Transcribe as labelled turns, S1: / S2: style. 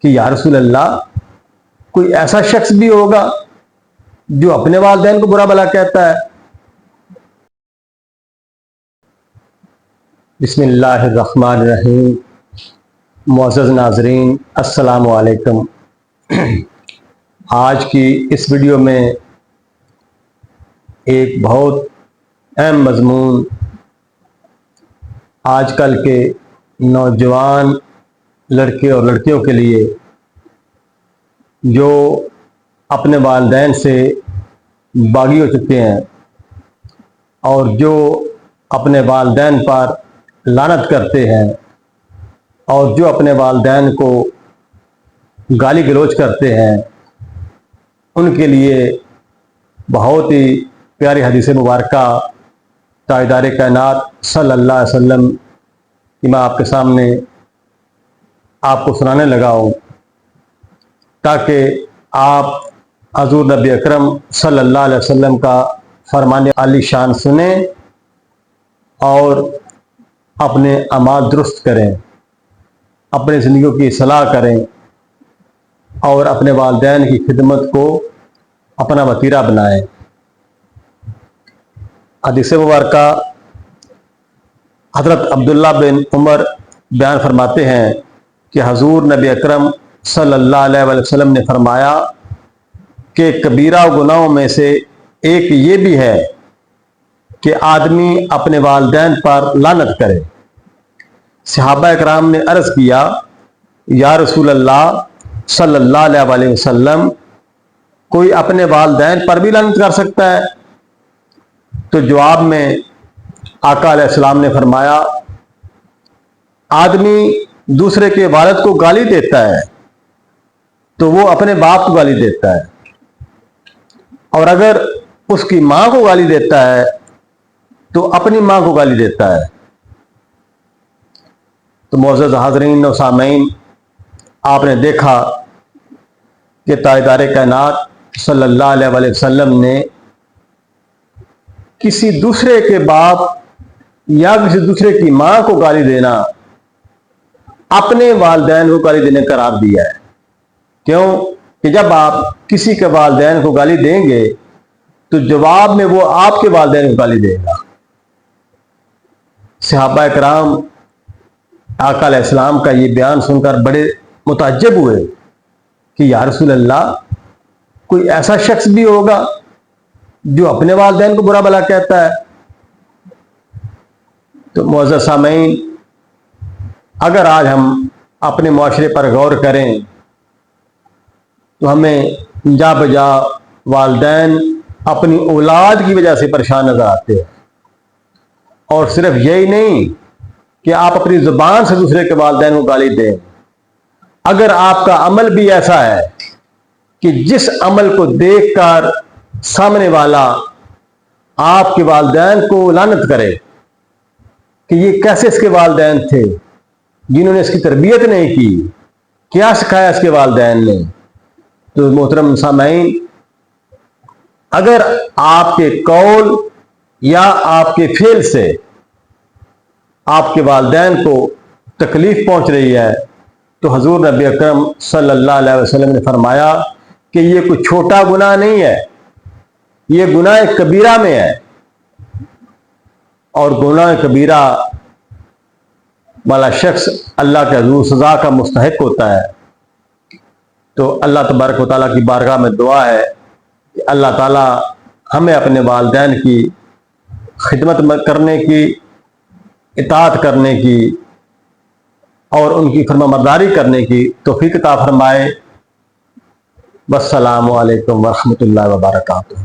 S1: کہ یا رسول اللہ کوئی ایسا شخص بھی ہوگا جو اپنے والدین کو برا بھلا کہتا ہے؟ بسم اللہ الرحمن الرحیم۔ معزز ناظرین، السلام علیکم۔ آج کی اس ویڈیو میں ایک بہت اہم مضمون آج کل کے نوجوان لڑکے اور لڑکیوں کے لیے جو اپنے والدین سے باغی ہو چکے ہیں اور جو اپنے والدین پر لعنت کرتے ہیں اور جو اپنے والدین کو گالی گلوچ کرتے ہیں، ان کے لیے بہت ہی پیاری حدیث مبارکہ تاجدار کائنات صلی اللہ علیہ وسلم کی میں آپ کے سامنے آپ کو سنانے لگا ہوں، تاکہ آپ حضور نبی اکرم صلی اللہ علیہ وسلم کا فرمان عالی شان سنیں اور اپنے اعمال درست کریں، اپنی زندگیوں کی اصلاح کریں اور اپنے والدین کی خدمت کو اپنا وتیرہ بنائیں۔ حدیث مبارکہ حضرت عبداللہ بن عمر بیان فرماتے ہیں کہ حضور نبی اکرم صلی اللہ علیہ وسلم نے فرمایا کہ کبیرہ گناہوں میں سے ایک یہ بھی ہے کہ آدمی اپنے والدین پر لعنت کرے۔ صحابہ اکرام نے عرض کیا، یا رسول اللہ صلی اللہ علیہ وسلم، کوئی اپنے والدین پر بھی لعنت کر سکتا ہے؟ تو جواب میں آقا علیہ السلام نے فرمایا، آدمی دوسرے کے والد کو گالی دیتا ہے تو وہ اپنے باپ کو گالی دیتا ہے، اور اگر اس کی ماں کو گالی دیتا ہے تو اپنی ماں کو گالی دیتا ہے۔ تو معزز حاضرین و سامعین، آپ نے دیکھا کہ تاجدار کائنات صلی اللہ علیہ وسلم نے کسی دوسرے کے باپ یا کسی دوسرے کی ماں کو گالی دینا اپنے والدین کو گالی دینے قرار دیا ہے۔ کیوں کہ جب آپ کسی کے والدین کو گالی دیں گے تو جواب میں وہ آپ کے والدین کو گالی دے گا۔ صحابہ اکرام آقا علیہ السلام کا یہ بیان سن کر بڑے متعجب ہوئے کہ یا رسول اللہ کوئی ایسا شخص بھی ہوگا جو اپنے والدین کو برا بھلا کہتا ہے؟ تو معزز سامعین، اگر آج ہم اپنے معاشرے پر غور کریں تو ہمیں جا بجا والدین اپنی اولاد کی وجہ سے پریشان نظر آتے ہیں، اور صرف یہی نہیں کہ آپ اپنی زبان سے دوسرے کے والدین کو گالی دیں، اگر آپ کا عمل بھی ایسا ہے کہ جس عمل کو دیکھ کر سامنے والا آپ کے والدین کو لعنت کرے کہ یہ کیسے اس کے والدین تھے جنہوں نے اس کی تربیت نہیں کی، کیا سکھایا اس کے والدین نے، تو محترم سامعین، اگر آپ کے قول یا آپ کے فعل سے آپ کے والدین کو تکلیف پہنچ رہی ہے تو حضور نبی اکرم صلی اللہ علیہ وسلم نے فرمایا کہ یہ کوئی چھوٹا گناہ نہیں ہے، یہ گناہ کبیرہ میں ہے، اور گناہ کبیرہ والا شخص اللہ کے حضور سزا کا مستحق ہوتا ہے۔ تو اللہ تبارک و تعالیٰ کی بارگاہ میں دعا ہے کہ اللہ تعالیٰ ہمیں اپنے والدین کی خدمت کرنے کی، اطاعت کرنے کی اور ان کی فرمانبرداری کرنے کی توفیق عطا فرمائے۔ والسلام علیکم ورحمۃ اللہ وبرکاتہ۔